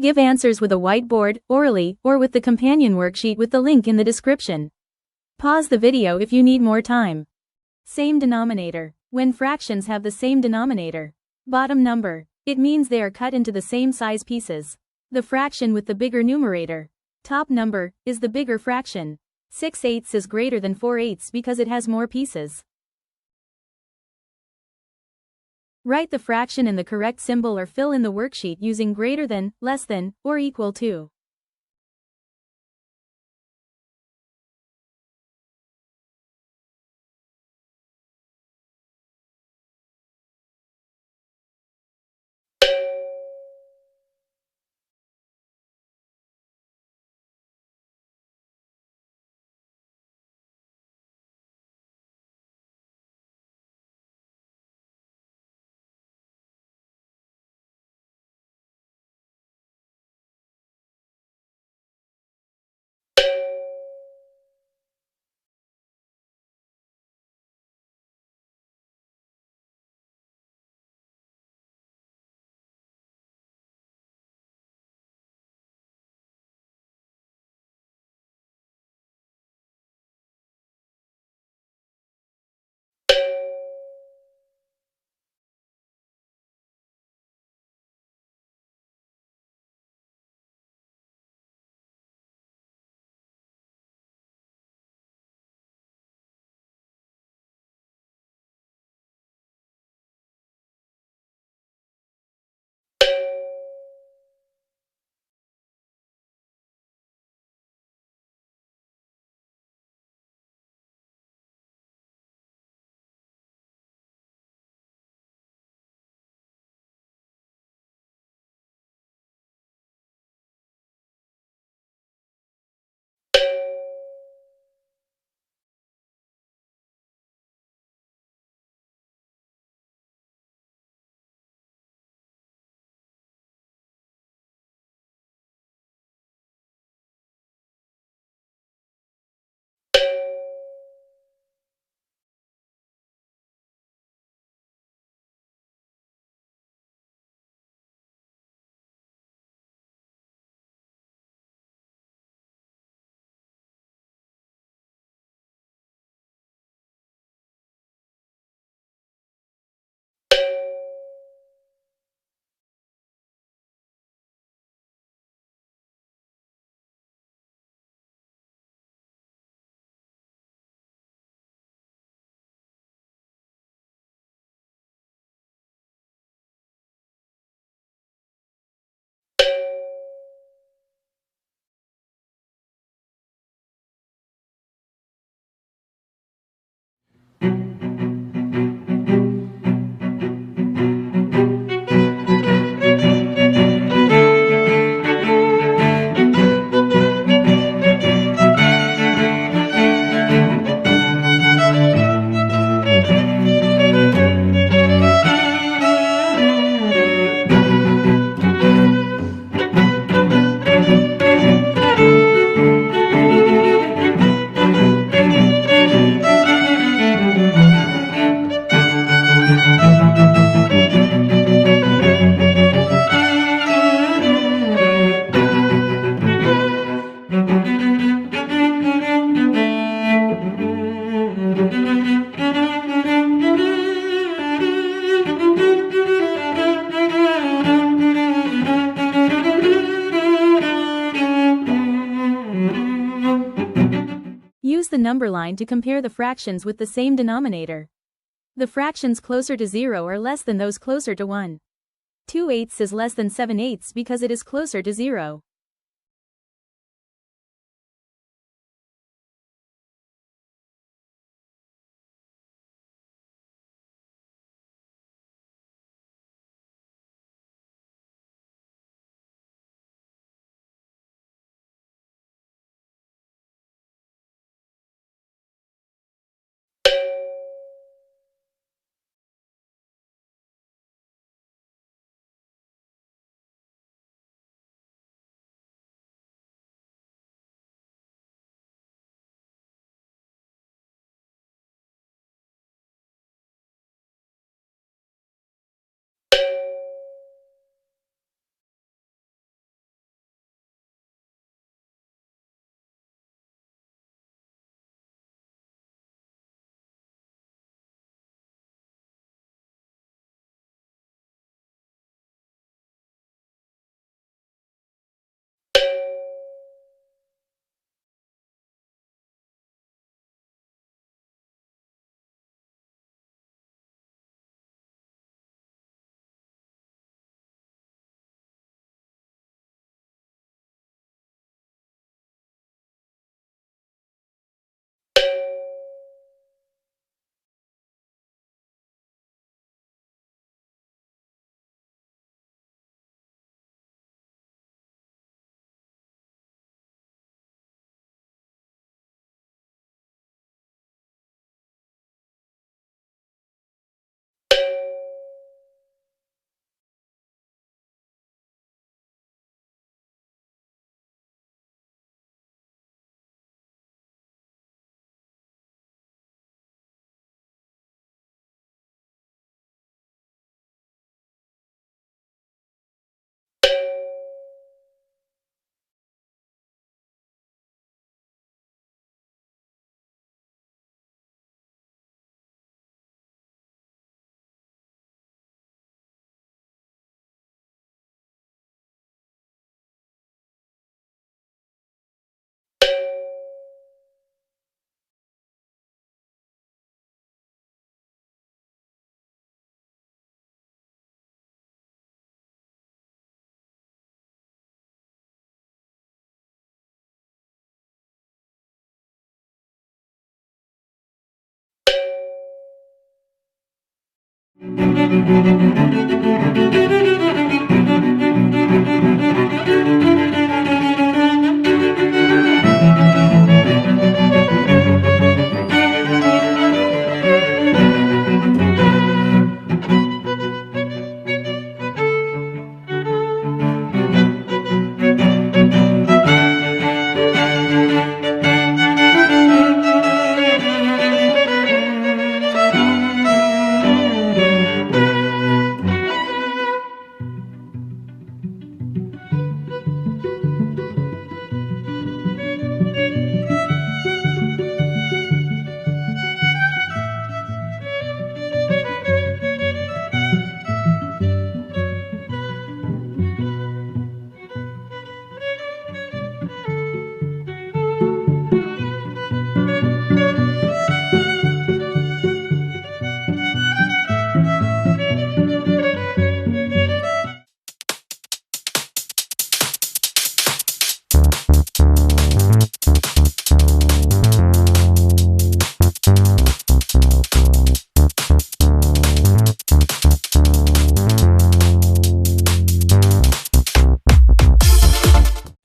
Give answers with a whiteboard, orally, or with the companion worksheet with the link in the description. Pause the video if you need more time. Same denominator. When fractions have the same denominator. Bottom number. It means they are cut into the same size pieces. The fraction with the bigger numerator. Top number is the bigger fraction. 6/8 is greater than 4/8 because it has more pieces. Write the fraction and the correct symbol or fill in the worksheet using greater than, less than, or equal to. Use the number line to compare the fractions with the same denominator. The fractions closer to 0 are less than those closer to 1. 2/8 is less than 7/8 because it is closer to 0.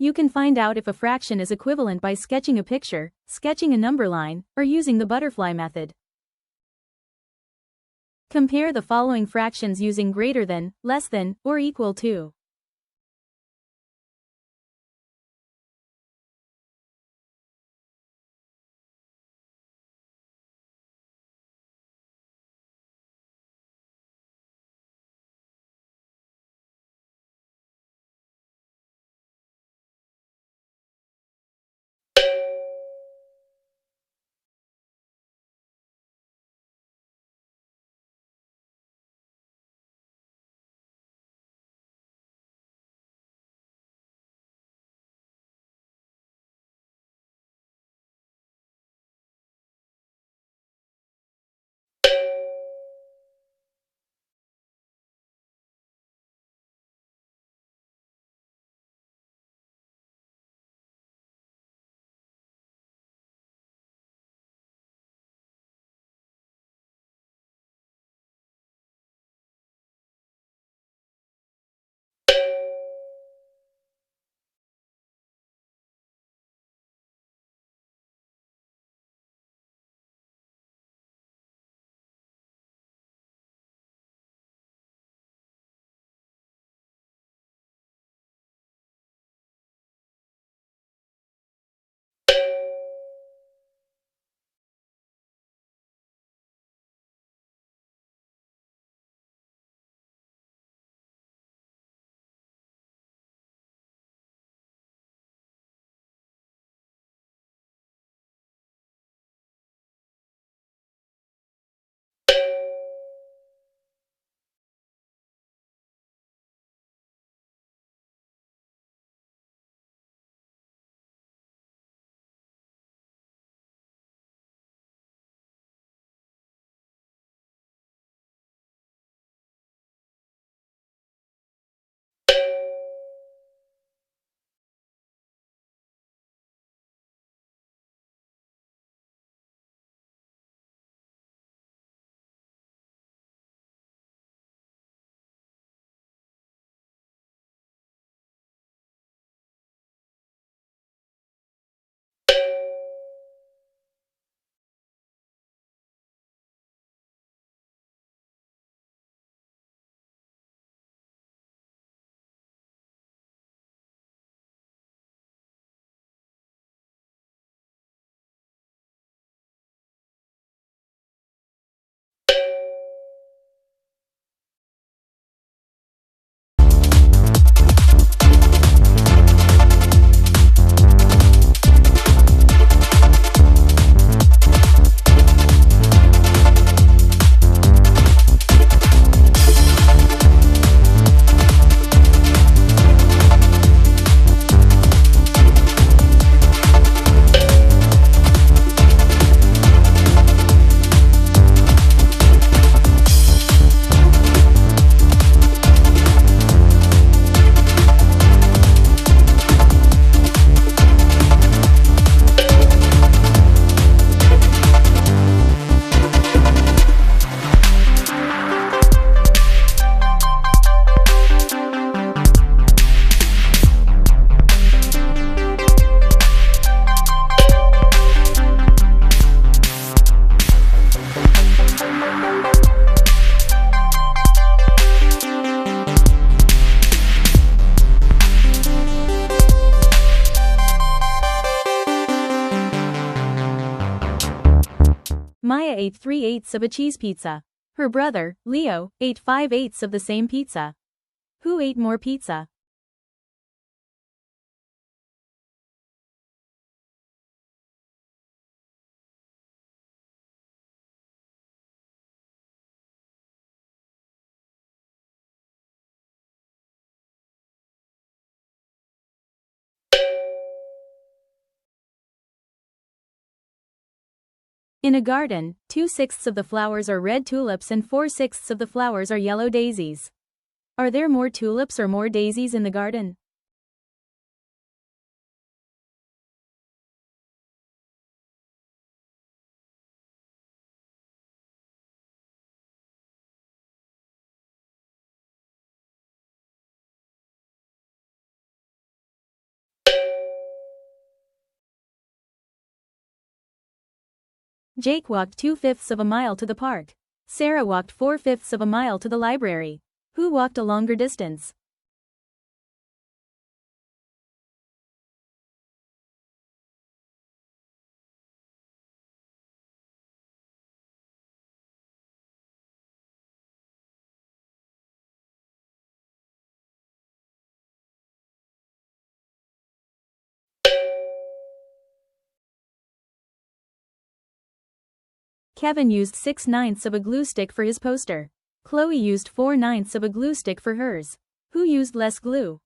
You can find out if a fraction is equivalent by sketching a picture, sketching a number line, or using the butterfly method. Compare the following fractions using greater than, less than, or equal to. Maya ate 3/8 of a cheese pizza. Her brother, Leo, ate 5/8 of the same pizza. Who ate more pizza? In a garden, 2/6 of the flowers are red tulips and 4/6 of the flowers are yellow daisies. Are there more tulips or more daisies in the garden? Jake walked 2/5 of a mile to the park. Sarah walked 4/5 of a mile to the library. Who walked a longer distance? Kevin used 6/9 of a glue stick for his poster. Chloe used 4/9 of a glue stick for hers. Who used less glue?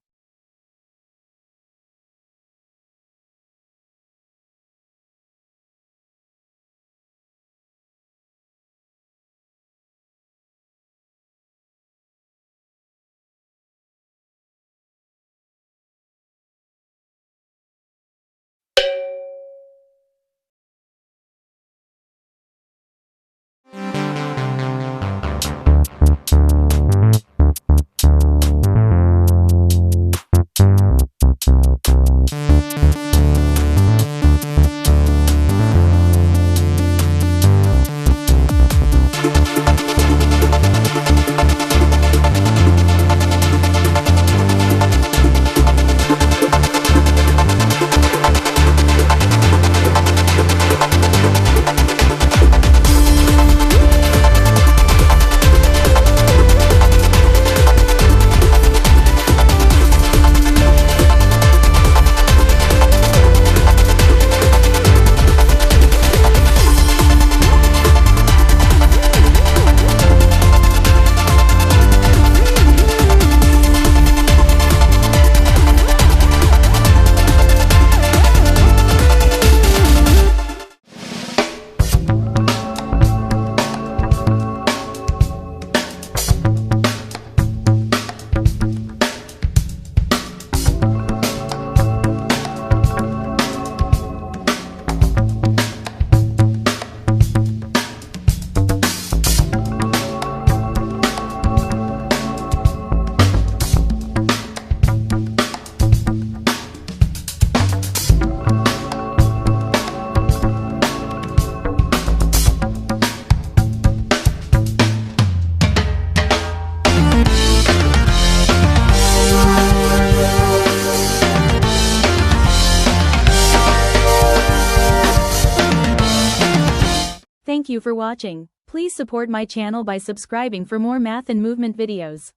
Thank you for watching. Please support my channel by subscribing for more math and movement videos.